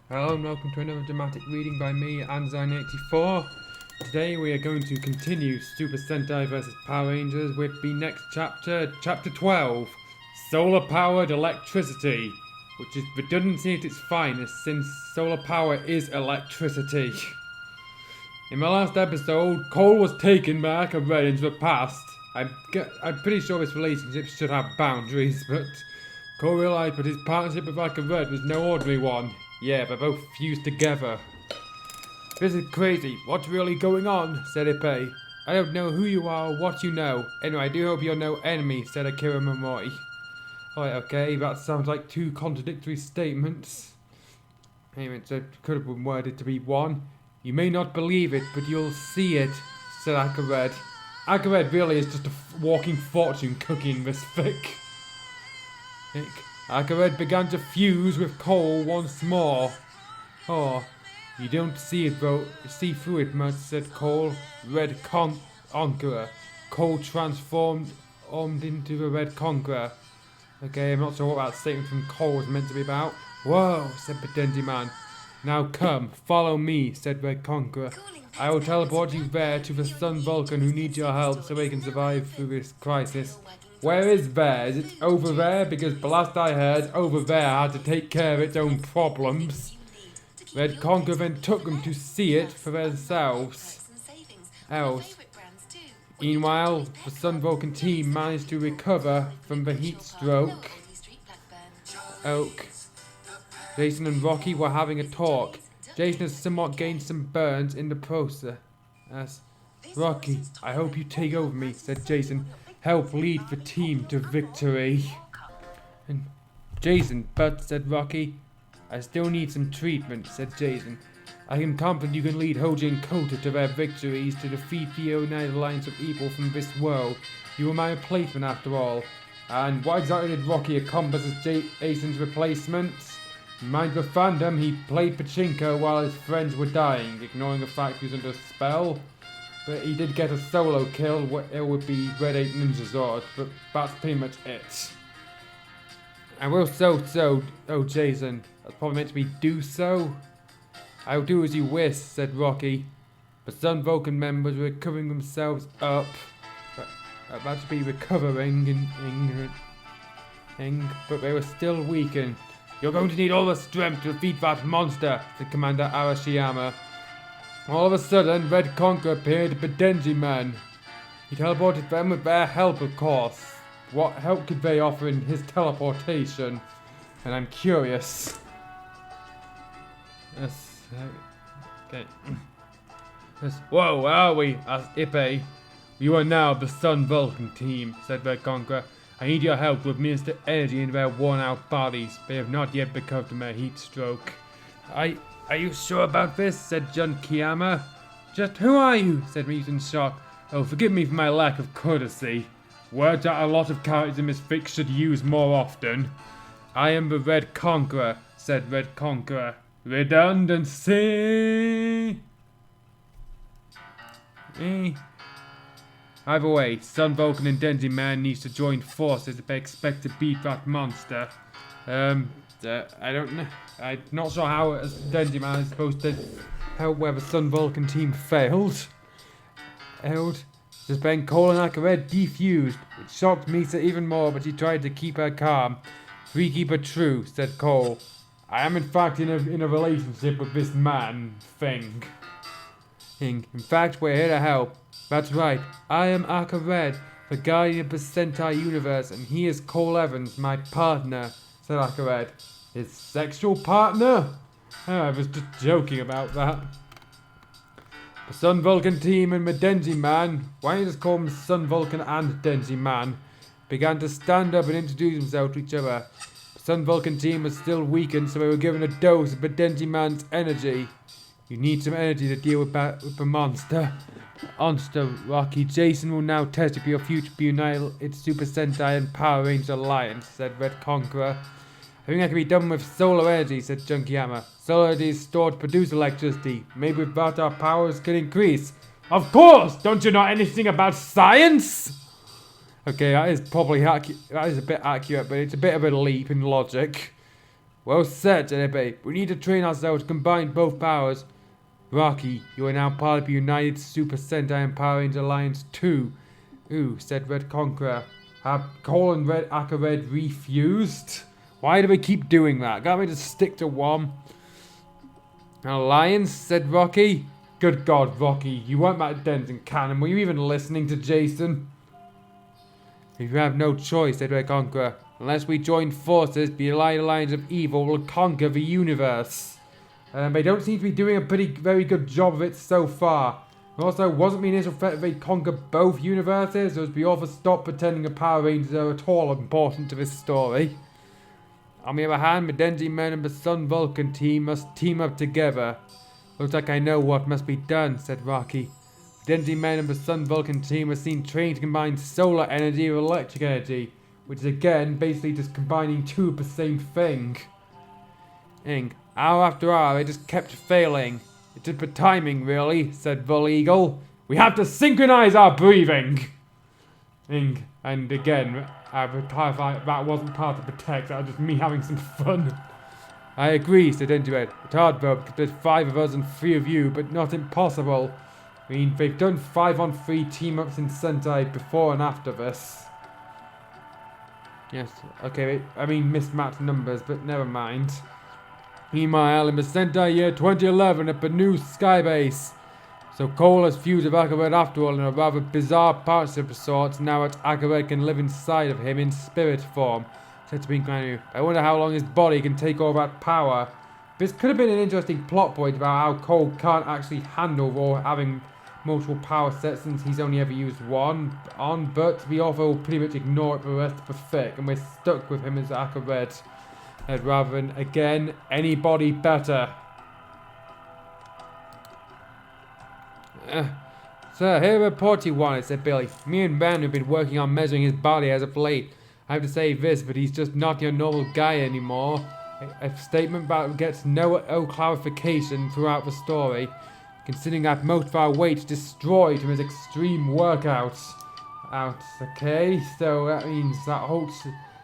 Hello and welcome to another dramatic reading by me, Anzine84. Today we are going to continue Super Sentai vs Power Rangers with the next chapter, Chapter 12, Solar Powered Electricity, which is redundancy at its finest since solar power is electricity. In the last episode, Cole was taken by Aka Red into the past. I'm pretty sure this relationship should have boundaries, but Cole realised that his partnership with Aka Red was no ordinary one. Yeah, they're both fused together. This is crazy. What's really going on? Said Ippei. I don't know who you are or what you know. Anyway, I do hope you're no enemy, said Akira Momoi. Alright, okay, that sounds like two contradictory statements. Anyway, so it could have been worded to be one. You may not believe it, but you'll see it, said Aka Red. Aka Red really is just a walking fortune cookie in this fic. Aka Red began to fuse with Cole once more. Oh, you don't see it though, see through it much, said Cole. Red Conqueror. Cole transformed into a Red Conqueror. Okay, I'm not sure what that statement from Cole was meant to be about. Whoa, said Denziman. Now come, follow me, said Red Conqueror. I will teleport you there to the Sun Vulcan who needs your help so they can survive through this crisis. Where is there? Is it over there? Because the last I heard, over there had to take care of its own problems. Red Conqueror then took them to see it for themselves. Meanwhile, the Sun Vulcan team managed to recover from the heat stroke. Jason and Rocky were having a talk. Jason has somewhat gained some burns in the process. Rocky, I hope you take over me, said Jason. Help lead the team to victory. And Jason, but, said Rocky. I still need some treatment, said Jason. I am confident you can lead Hoji and Kota to their victories to defeat the United Alliance of Evil from this world. You were my replacement after all. And what exactly did Rocky accomplish as Jason's replacement? Mind the fandom, he played pachinko while his friends were dying, ignoring the fact he was under a spell. But he did get a solo kill, it would be Red 8 Ninja Zord, but that's pretty much it. And we'll oh Jason, that's probably meant to be do so. I'll do as you wish, said Rocky. The Sun Vulcan members were recovering themselves up. That should be recovering, but they were still weakened. You're going to need all the strength to defeat that monster, said Commander Arashiyama. All of a sudden, Red Conqueror appeared at the Denziman. He teleported them with their help, of course. What help could they offer in his teleportation? And I'm curious. Yes, okay. Yes. Whoa, where are we? Asked Ippei. You are now the Sun Vulcan team, said Red Conqueror. I need your help to administer energy into their worn-out bodies. They have not yet recovered from their heat stroke. Are you sure about this? Said Jun Kiyama. Just who are you? Said Ryu's in shock. Oh, forgive me for my lack of courtesy. Words that a lot of characters in this fic should use more often. I am the Red Conqueror, said Red Conqueror. Redundancy! Either way, Sun Vulcan and Denziman needs to join forces if they expect to beat that monster. I don't know. I'm not sure how Denziman is supposed to help where the Sun Vulcan team failed. Just Ben Cole and Aka Red defused, which shocked Misa even more, but she tried to keep her calm. Freaky but true, said Cole. I am in fact in a relationship with this man thing. In fact, we're here to help. That's right, I am Aka Red, the guardian of the Sentai universe, and he is Cole Evans, my partner, said Aka Red. His sexual partner? Oh, I was just joking about that. The Sun Vulcan team and the Denziman, why don't you just call them Sun Vulcan and Denziman, began to stand up and introduce themselves to each other. The Sun Vulcan team was still weakened, so they were given a dose of the Denziman's energy. You need some energy to deal with the monster. Rocky, Jason will now test if your future be united Super Sentai and Power Ranger Alliance, said Red Conqueror. I think that can be done with solar energy, said Junkiyama. Solar energy is stored to produce electricity. Maybe with that our powers can increase. Of course! Don't you know anything about science? Okay, that is probably that is a bit accurate, but it's a bit of a leap in logic. Well said, Ebe. We need to train ourselves to combine both powers. Rocky, you are now part of the United Super Sentai and Power Ranger Alliance 2. Ooh, said Red Conqueror. Have Cole and Red Aka Red refused? Why do we keep doing that? Can't we just stick to one? An alliance, said Rocky. Good God, Rocky, you weren't that dense in canon. Were you even listening to Jason? If you have no choice, said Red Conqueror. Unless we join forces, the Allied Alliance of Evil will conquer the universe. They don't seem to be doing a very good job of it so far. Also, wasn't the initial threat that they conquer both universes, or has the author stopped pretending the Power Rangers are at all important to this story? On the other hand, the Denziman and the Sun Vulcan team must team up together. Looks like I know what must be done, said Rocky. The Denziman and the Sun Vulcan team are seen trained to combine solar energy with electric energy, which is again basically just combining two of the same thing. Hour after hour, it just kept failing. It's just the timing, really, said Bull Eagle. We have to synchronize our breathing. And again, I would clarify that wasn't part of the text, that was just me having some fun. I agree, said Denziman. It's hard though, because there's 5 of us and 3 of you, but not impossible. I mean, they've done 5-on-3 team-ups in Sentai before and after this. Yes, okay, I mean mismatched numbers, but never mind. Meanwhile, in the Sentai year 2011 at the new Skybase. So Cole has fused with Aka Red after all in a rather bizarre partnership of sorts, now that Aka Red can live inside of him in spirit form. Said to be inclined. I wonder how long his body can take all that power. This could have been an interesting plot point about how Cole can't actually handle or having multiple power sets since he's only ever used one on, but the author will pretty much ignore it for the rest of the fic, and we're stuck with him as Aka Red. Rather than, again, anybody better. Sir, here report you wanted, said Billy. Me and Ben have been working on measuring his body as of late. I have to say this, but he's just not your normal guy anymore. A statement that gets no clarification throughout the story, considering that most of our weight destroyed from his extreme workouts. Okay, so that means that whole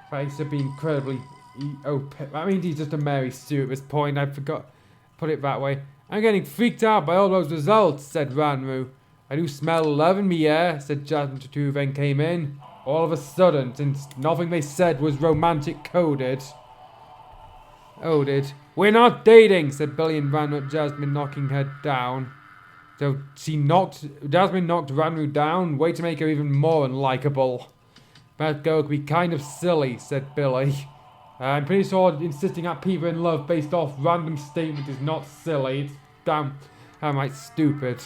face should be incredibly... that means he's just a Mary Sue at this point. I forgot put it that way. I'm getting freaked out by all those results, said Ranru. I do smell love in the air, said Jasmine Tattoo, then came in. All of a sudden, since nothing they said was romantic coded. We're not dating, said Billy and Ranru at Jasmine, knocking her down. So Jasmine knocked Ranru down, way to make her even more unlikable. That girl could be kind of silly, said Billy. I'm pretty sure insisting that people in love based off random statement is not silly. It's downright stupid.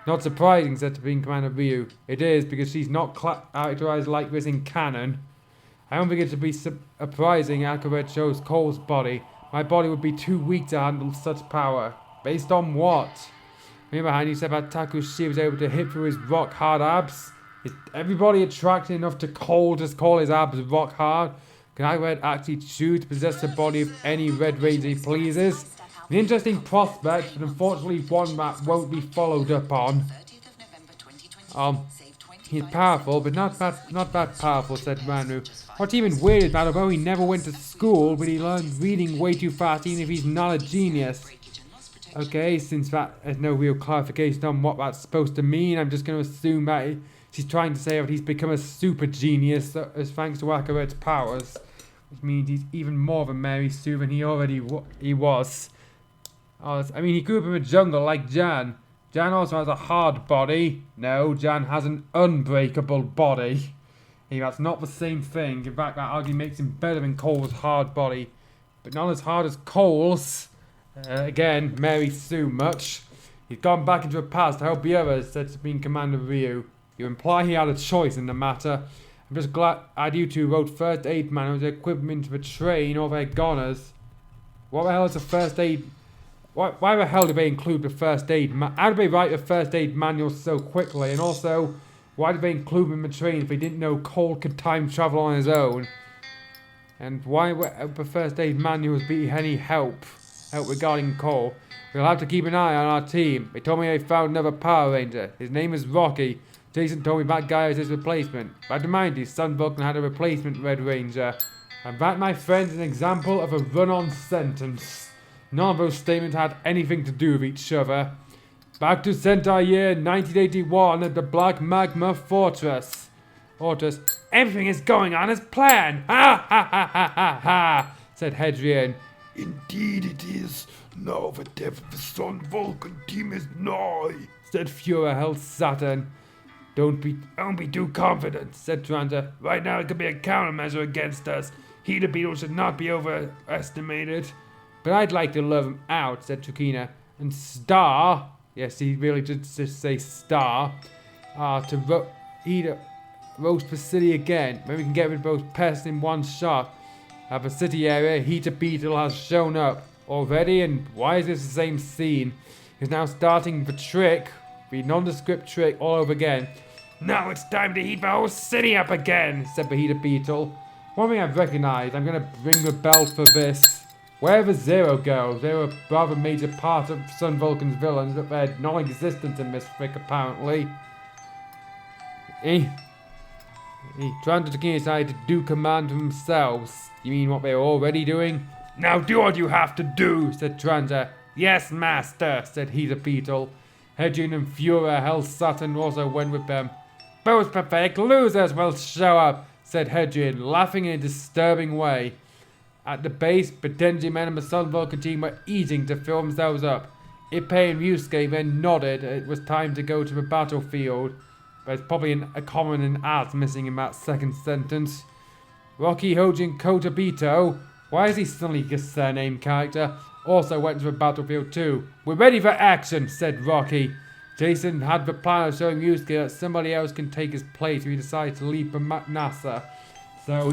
Not surprising, said to being Commander Ryu. It is, because she's not characterized like this in canon. I don't think it should be surprising Aka Red shows Cole's body. My body would be too weak to handle such power. Based on what? On the other hand, you said that Takushi was able to hit through his rock-hard abs. Is everybody attracted enough to Cole to call his abs rock-hard? Can Aka Red actually choose to possess the body of any Red Ranger he pleases? An interesting prospect, but unfortunately one that won't be followed up on. He's powerful, but not that powerful, said Manu. What's even weird is that although he never went to school, but he learned reading way too fast, even if he's not a genius. Okay, since there's no real clarification on what that's supposed to mean, I'm just going to assume that she's trying to say that he's become a super genius as thanks to Aka Red's powers. Which means he's even more of a Mary Sue than he already was. I mean, he grew up in the jungle like Jan. Jan also has a hard body. No, Jan has an unbreakable body. Hey, that's not the same thing. In fact, that argument makes him better than Cole's hard body. But not as hard as Cole's. Again, Mary Sue much. He's gone back into the past to help the others, said Supreme Commander Ryu. You imply he had a choice in the matter. I'm just glad you two wrote first aid manuals equipment to train all their goners. What the hell is a first aid... Why the hell did they include the first aid how did they write the first aid manual so quickly? And also, why did they include him in the train if they didn't know Cole could time travel on his own? And why would the first aid manuals be any help regarding Cole? We'll have to keep an eye on our team. They told me they found another Power Ranger. His name is Rocky. Jason told me that guy was his replacement. But to mind you, Sun Vulcan had a replacement Red Ranger. And that, my friend, is an example of a run-on sentence. None of those statements had anything to do with each other. Back to Sentai year 1981 at the Black Magma Fortress. Everything is going on as planned. Ha ha ha ha ha ha, said Hadrian. Indeed it is. Now the death of the Sun Vulcan team is nigh, said Führer Hell Saturn. Don't be too confident, said Tranta. Right now it could be a countermeasure against us. Heater beetles should not be overestimated. But I'd like to love him out, said Trakina. And Star, yes, he really did just say Star, to roast the city again. Maybe we can get rid of both pests in one shot. At the city area, Heater Beetle has shown up already, and why is this the same scene? He's now starting the trick, the nondescript trick all over again. Now it's time to heat the whole city up again, said the Heater Beetle. One thing I've recognized, I'm gonna ring the bell for this. Wherever Zero goes, they were a rather major part of Sun Vulcan's villains, but they're non-existent in this fic apparently. Trying to decide to do command themselves. You mean what they're already doing? Now do what you have to do, said Tranta. Yes, master, said Heater Beetle. Hadrian and Führer Hell Saturn also went with them. Those pathetic losers will show up, said Hadrian, laughing in a disturbing way. At the base, the Denziman and the Sun Vulcan team were eating to fill themselves up. Ippei and Ryusuke then nodded it was time to go to the battlefield. There's probably a common and as missing in that second sentence. Rocky Hojin Kotabito, why is he suddenly a surname character? Also went to the battlefield too. We're ready for action, said Rocky. Jason had the plan of showing Yusuke that somebody else can take his place if he decides to leave for NASA. So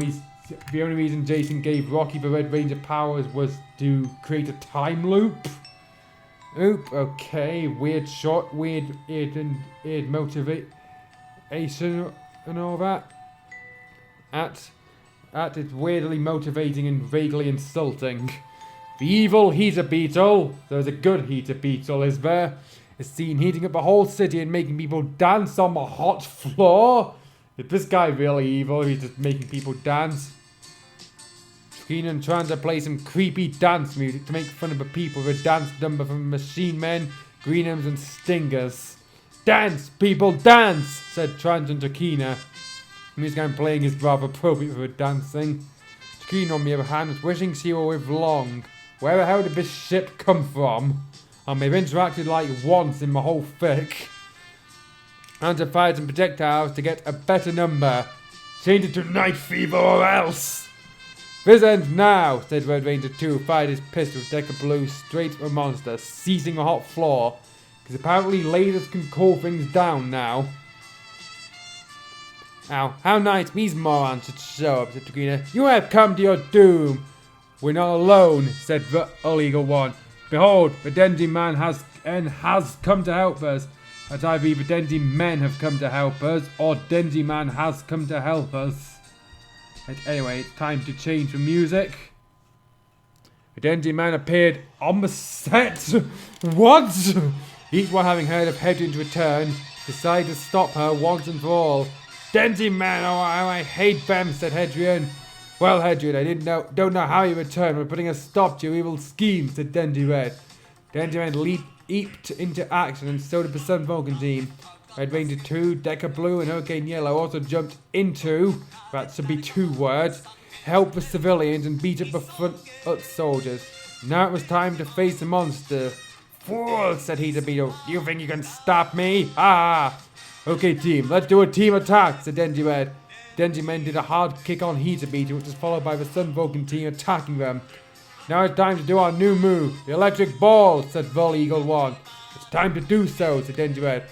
the only reason Jason gave Rocky the Red Ranger powers was to create a time loop. Okay, weird motivation and all that. That is weirdly motivating and vaguely insulting. The evil Heater Beetle, there's a good Heater Beetle, is there, is seen heating up the whole city and making people dance on the hot floor. Is this guy really evil? He's just making people dance. Keenan trying to play some creepy dance music to make fun of the people with a dance number from Machine Men, Greenhams and Stingers. Dance, people, dance, said Tranton to Kina. The music I'm playing is rather appropriate for dancing. Kina, on the other hand, was wishing she were with Long. Where the hell did this ship come from? They've interacted like once in my whole fic. And to fire some projectiles to get a better number. Change it to Night Fever or else. This ends now, said Red Ranger 2, fired his pistol with Decker Blue straight at the monster, seizing the hot floor. Because apparently lasers can cool things down now. Now, how nice these morons should show up, said Trina. You have come to your doom. We're not alone, said the illegal one. Behold, the Denziman has come to help us. That either the Denzimen have come to help us, or Denziman has come to help us. And anyway, it's time to change the music. The Denziman appeared on the set. What? Each one having heard of Hadrian's return, decided to stop her once and for all. Denziman, oh, I hate them, said Hadrian. Well, Hadrian, don't know how you returned. We're putting a stop to your evil scheme, said Denzi Red. Denziman leaped into action, and so did the Sun Vulcan team. Red Ranger 2, Decker Blue, and Hurricane Yellow also jumped into, that should be 2 words, help the civilians and beat up the front soldiers. Now it was time to face the monster. Fool, said Heater Beetle. Do you think you can stop me? Ah! Okay, team, let's do a team attack, said Denji Red. Denji Men did a hard kick on Heater Beetle, which was followed by the Sun Vulcan team attacking them. Now it's time to do our new move, the electric ball, said Vol Eagle 1. It's time to do so, said Denji Red.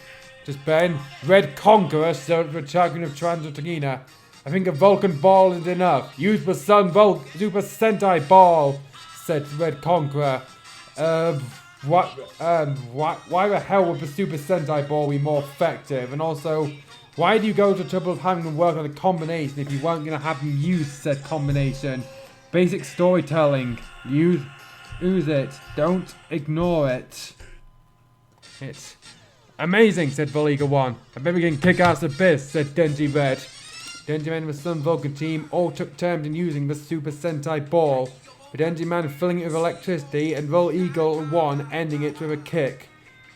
Just Ben, Red Conqueror, so the champion of Transotagina. I think a Vulcan ball is enough. Use the Super Sentai ball, said Red Conqueror. Why the hell would the Super Sentai ball be more effective? And also, why do you go to the trouble of having them work on a combination if you weren't going to have them use said combination? Basic storytelling. Use it. Don't ignore it. It's amazing, said Voliga 1. I bet we can kick ass at this, said Denji Red. Denziman and the Sun Vulcan team all took turns in using the Super Sentai ball, with Denziman filling it with electricity and Vol Eagle 1 ending it with a kick.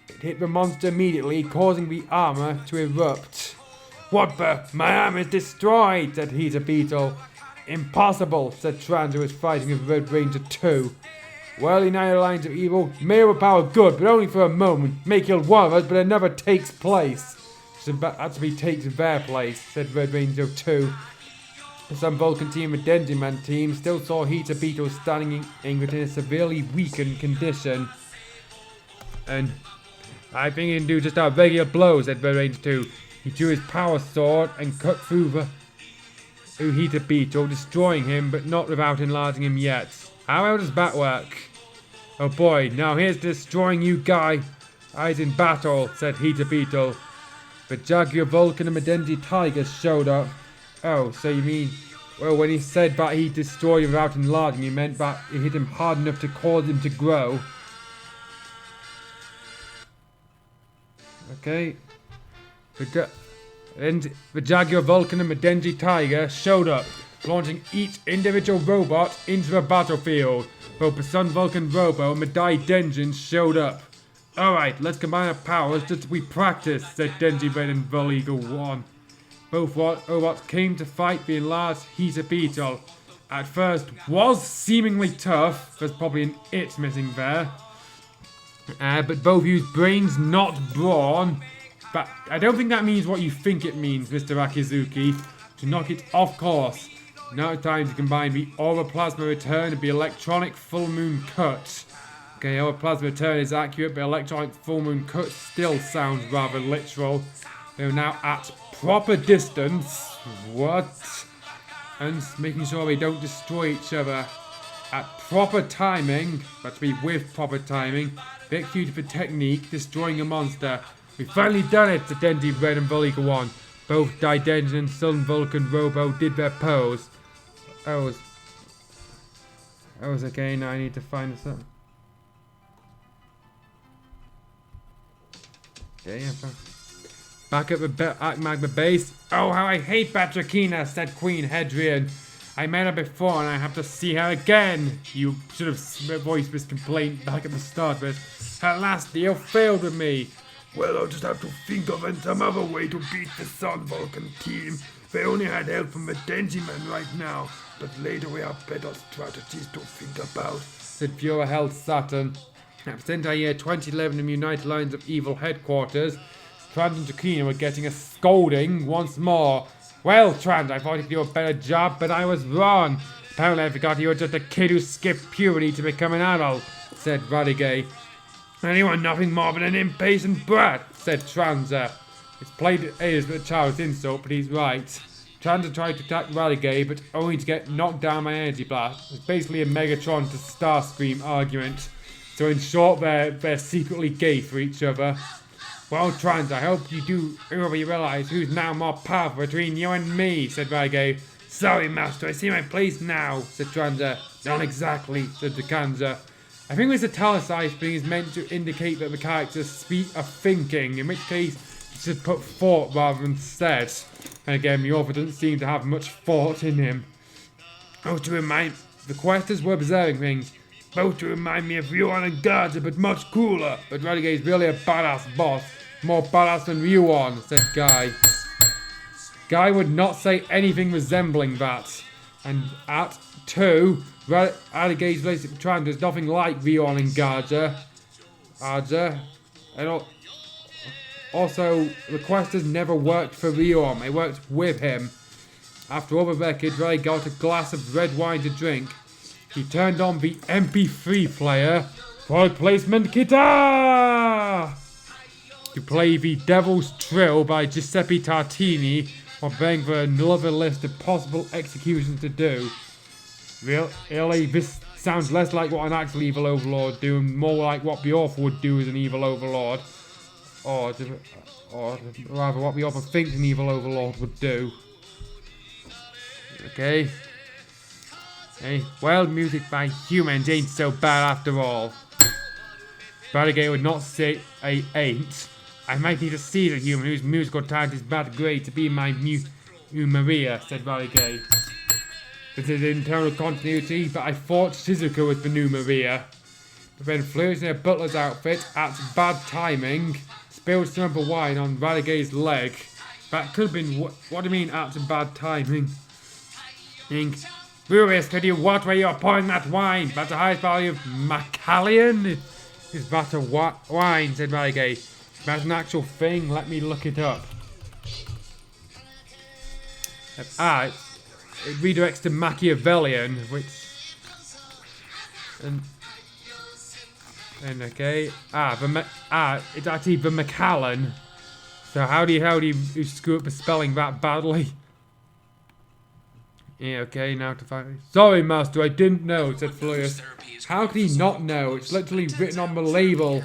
It hit the monster immediately, causing the armor to erupt. "What the? My arm is destroyed," said Heater Beetle. "Impossible," said Trans, who was fighting with Red Ranger 2. "Well, the United Alliance of Evil may overpower good, but only for a moment. May kill one of us, but it never takes place." So actually takes their place, said Red Ranger 2. The Sun Vulcan team and Denziman team still saw Heater Beetle standing in a severely weakened condition. "And I think he can do just a regular blow," said Red Ranger 2. He drew his power sword and cut through Heater Beetle, destroying him, but not without enlarging him yet. "How well does that work?" "Oh boy, now here's destroying you guys in battle," said Heater Beetle. The Jaguar Vulcan and Medenzi Tiger showed up. "Oh, so you mean..." Well, when he said that he destroyed him without enlarging, he meant that it hit him hard enough to cause him to grow. Okay. The Jaguar Vulcan and Medenzi Tiger showed up, launching each individual robot into the battlefield. Both the Sun Vulcan Robo and Medai Denjin showed up. "Alright, let's combine our powers just as we practice," said Denziman and Vol Eagle 1. Both robots came to fight the enlarged Heater Beetle. At first was seemingly tough, there's probably an "it" missing there. But both used brains, not brawn. But I don't think that means what you think it means, Mr. Akizuki. To knock it off course. Now it's time to combine the Aura Plasma Return and the Electronic Full Moon Cut. Okay, Aura Plasma Return is accurate, but Electronic Full Moon Cut still sounds rather literal. They're now at proper distance. What? And making sure they don't destroy each other. At proper timing, but to be with proper timing, they executed the technique, destroying a monster. "We've finally done it," said Denzi Red and Vol Eagle 1. Both Daidenjin and Sun Vulcan Robo did their pose. I was okay, now I need to find this up. Okay, yeah, fine. Back at Magma Base. "Oh, how I hate Batrakina," said Queen Hedrian. "I met her before and I have to see her again." You should have voiced this complaint back at the start of it. "At last, you failed with me." Well, I'll just have to think of some other way to beat the Sun Vulcan team. They only had help from the Denziman right now, but later we have better strategies to think about, said Pure Health Saturn. At Sentai year 2011 in the United Alliance of Evil headquarters, Trans and Takina were getting a scolding once more. "Well, Trans, I thought you could do a better job, but I was wrong. Apparently I forgot you were just a kid who skipped puberty to become an adult," said Radigay. "And you are nothing more than an impatient brat," said Tranza. It's played as a child's insult, but he's right. Tranza tried to attack Radigay, but only to get knocked down by Energy Blast. It's basically a Megatron to Starscream argument. So in short, they're secretly gay for each other. "Well, Trans, I hope you realise who's now more powerful between you and me," said Radigay. "Sorry, Master, I see my place now," said Tranza. "Not exactly," said Dekanza. I think this italicized thing is meant to indicate that the character's speak are thinking, in which case you should put thought rather than said. And again, the author doesn't seem to have much thought in him. The questers were observing things. "Both to remind me of Ryuan and Garza, but much cooler. But Radigay is really a badass boss. More badass than Ryuan," said Guy. Guy would not say anything resembling that. And at 2, Radigay's relationship with Trans is nothing like Ryuan and Garza. Also, the questers never worked for Ryuan, they worked with him. After all the wreckage, Ray got a glass of red wine to drink. He turned on the MP3 player, product placement guitar, to play the Devil's Trill by Giuseppe Tartini, while begging for another list of possible executions to do. Really, this sounds less like what an actual evil overlord do, and more like what the author would do as an evil overlord. Or rather, what the author thinks an evil overlord would do. Okay. Hey, well, music by humans ain't so bad after all. Radigay would not say I ain't. I might need to see the human whose musical talent is that great to be my Maria, said Valige. This is internal continuity, but I thought Shizuka was the new Maria. But then flirts in a butler's outfit at bad timing, spilled some of the wine on Valige's leg. That could have been what do you mean at bad timing? Furious, could you watch where you're pouring that wine? That's the highest value of Macallion? Is that a wine, said Valige. That's an actual thing, let me look it up. It redirects to Machiavellian, which... And okay, it's actually the Macallan. So how do you screw up the spelling that badly? Yeah, okay, now to find... Sorry, Master, I didn't know, said Furious. How could he not know? It's literally written on the label.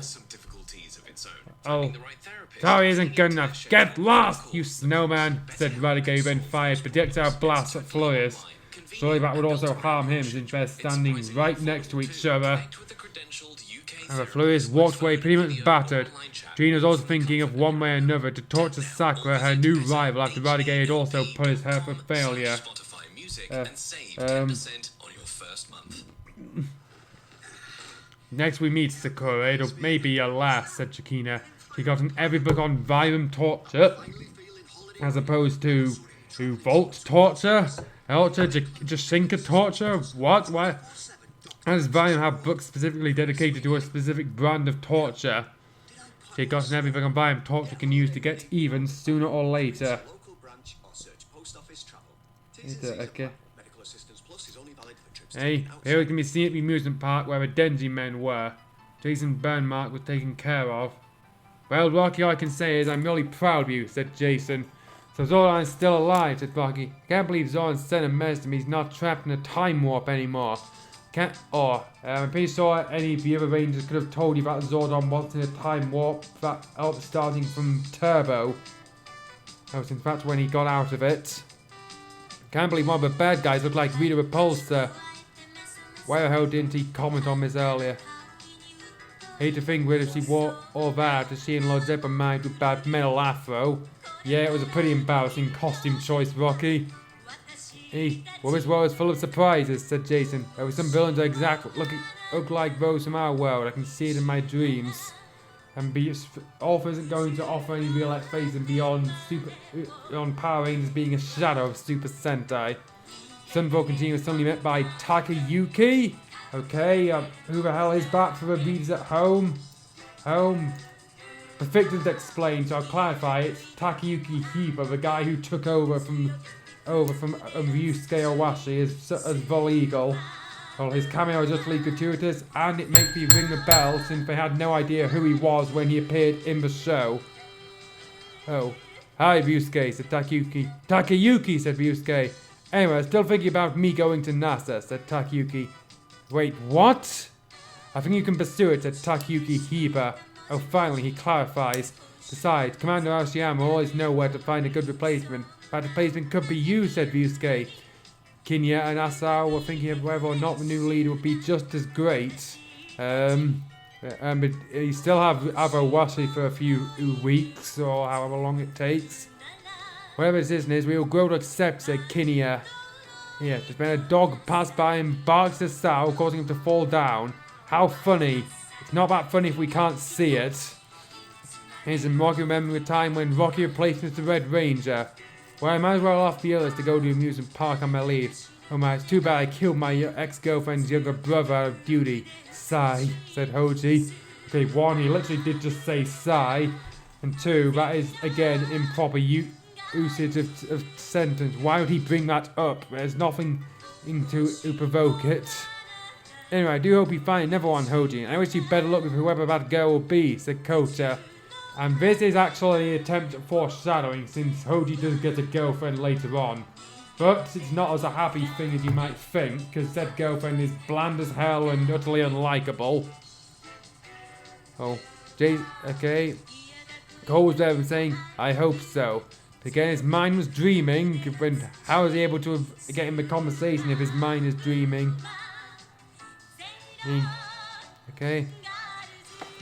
Oh, sorry isn't good enough. Get lost, you snowman, said Valige, then fired projectile blasts at Furious. Surely that would also harm him since they're standing right next to each other. However, Furious walked away pretty much battered. Jean was also thinking of one way or another to torture Sakura, her new rival, after Valige had also punished her for failure. Next we meet Sakura. It'll maybe a last, said Chikina. She got an every book on Vyram torture, as opposed to Volt torture, Jashinka torture. What? Why? How does Vyram have books specifically dedicated to a specific brand of torture? She got an every book on Vyram torture can use to get even sooner or later. Okay. Hey, here we can be seen at the amusement park where the Denziman were. Jason Bernmark was taken care of. Well, Rocky, all I can say is I'm really proud of you, said Jason. So Zoran's still alive, said Rocky. I can't believe Zoran sent a message to me he's not trapped in a time warp anymore. I'm pretty sure any of the other Rangers could have told you that Zordon was in a time warp that starting from Turbo. Oh, since that's when he got out of it. Can't believe one of the bad guys looked like Rita Repulsa. Why the hell didn't he comment on this earlier? Hate to think whether she wore all that after seeing Lord Zephyr married with bad metal afro. Yeah, it was a pretty embarrassing costume choice, Rocky. Hey, well, this world is full of surprises, said Jason. There were some villains that look like those from our world. I can see it in my dreams. And Alpha isn't going to offer any real explanation beyond Power Rangers being a shadow of Super Sentai. Sun Vulcan team was suddenly met by Takayuki. Okay, who the hell is that for the readers at home? The victims explained, so I'll clarify. It's Takayuki Hiba, the guy who took over from Ryusuke Owashi as Vol-Eagle. Well, his cameo is utterly gratuitous, and it makes me ring the bell since they had no idea who he was when he appeared in the show. Oh, hi Ryusuke, said Takayuki. Takayuki, said Ryusuke. Anyway, I'm still thinking about me going to NASA, said Takayuki. Wait, what? I think you can pursue it, said Takayuki Hiba. Oh, finally, he clarifies. Besides, Commander Ashiyama will always know where to find a good replacement. That replacement could be you, said Ryusuke. Kinya and Asao were thinking of whether or not the new leader would be just as great. But you still have Owashi for a few weeks, or however long it takes. Whatever his business is, we will grow to accept, said Kinya. Yeah, just when a dog passed by and barks at Sao, causing him to fall down. How funny. It's not that funny if we can't see it. Here's a Rocky remembering a time when Rocky replaced Mr. Red Ranger. Well, I might as well off the others to go to the amusement park on my leave. Oh my, it's too bad I killed my ex-girlfriend's younger brother out of duty. Sigh, said Hoji. Okay, one, he literally did just say sigh. And two, that is, again, improper usage of sentence. Why would he bring that up? There's nothing to provoke it. Anyway, I do hope you find another one, Hoji. And I wish you better luck with whoever that girl will be, said Kota. And this is actually an attempt at foreshadowing, since Hoji does get a girlfriend later on. But it's not as a happy thing as you might think, because said girlfriend is bland as hell and utterly unlikable. Oh, okay. Cole was there and saying, I hope so. But again, his mind was dreaming. How was he able to get in the conversation if his mind is dreaming? Okay.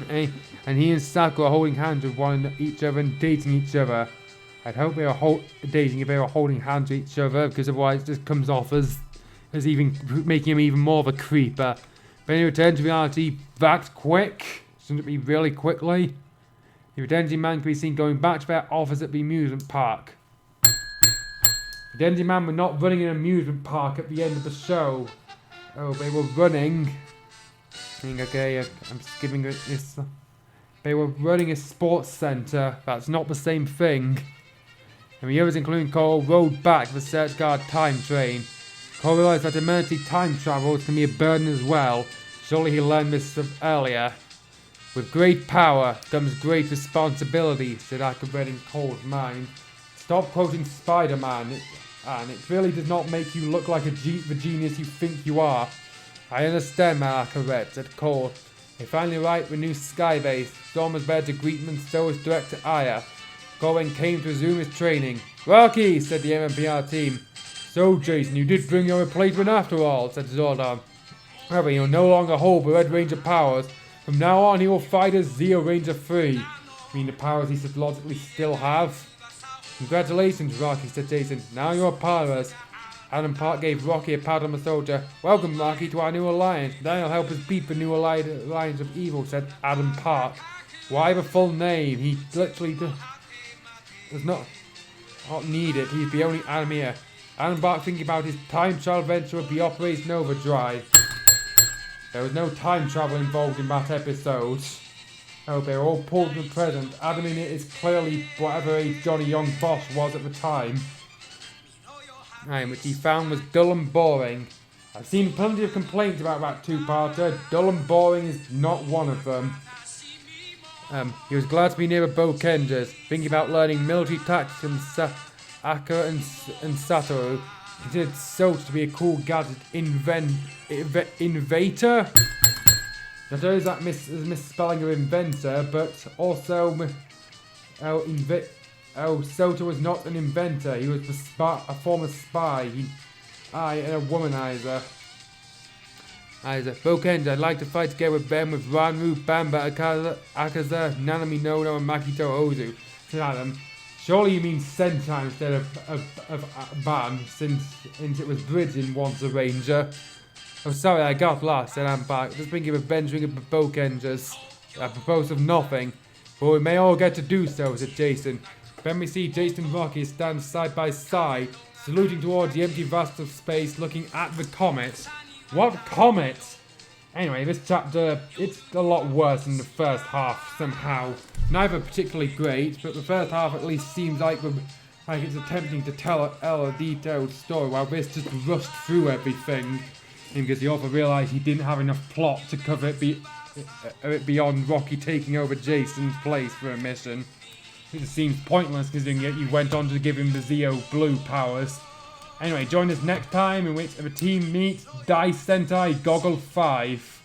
And he and Sakura are holding hands with each other and dating each other. I'd hope they were dating if they were holding hands to each other, because otherwise it just comes off as even making him even more of a creeper. But he returned to reality that quick. Shouldn't it be really quickly? The Denziman could be seen going back to their office at the amusement park. The Denziman were not running an amusement park at the end of the show. Oh, they were running. Okay, I'm skipping this. They were running a sports centre. That's not the same thing. And the others, including Cole, rode back the search guard time train. Cole realised that emergency time travel can be a burden as well. Surely he learned this earlier. With great power comes great responsibility, said Aquared in Cole's mind. Stop quoting Spider-Man, and it really does not make you look like the genius you think you are. I understand, my Aquared, said Cole. They finally arrived at the new skybase. Storm was there to greet them and so was Director Aya. Cole then came to resume his training. Rocky, said the MMPR team. So, Jason, you did bring your replacement after all, said Zordon. However, he'll no longer hold the Red Ranger powers. From now on, he will fight as Zeo Ranger 3. I mean, the powers he should logically still have. Congratulations, Rocky, said Jason. Now you're a part of us. Adam Park gave Rocky a pat on the shoulder. Welcome, Rocky, to our new alliance. That'll help us beat the new alliance of evil, said Adam Park. Why the full name? He literally does not need it. He's the only Adam here. Adam Park thinking about his time travel venture with the Operation Overdrive. There was no time travel involved in that episode. Oh, they were all pulled from the present. Adam in it is clearly whatever age Johnny Young Boss was at the time. Which he found was dull and boring. I've seen plenty of complaints about that two-parter. Dull and boring is not one of them. He was glad to be near the Bokengers, thinking about learning military tactics from Aka and Satoru. Considered Sota to be a cool gadget invator. Not only is that misspelling of inventor, but also Sota was not an inventor. He was a former spy. And a womanizer. Bokenger, I'd like to fight together with them with Ranru, Bamba, Akaza, Nanami Nono, and Makito Ozu. Said Adam. Surely you mean Sentai instead of Ban, since it was Bridging once a Ranger. Oh, sorry, I got lost, said I'm back. Just thinking of avenging the Bokengers. I propose of nothing, but we may all get to do so, said Jason. Then we see Jason and Rocky stand side by side, saluting towards the empty vast of space, looking at the comet. What comet? Anyway, this chapter, it's a lot worse than the first half, somehow. Neither particularly great, but the first half at least seems like it's attempting to tell a detailed story, while this just rushed through everything. Because the author realised he didn't have enough plot to cover it beyond Rocky taking over Jason's place for a mission. It just seems pointless considering that you went on to give him the Zeo Blue powers. Anyway, join us next time in which the team meets Dai Sentai Goggle 5.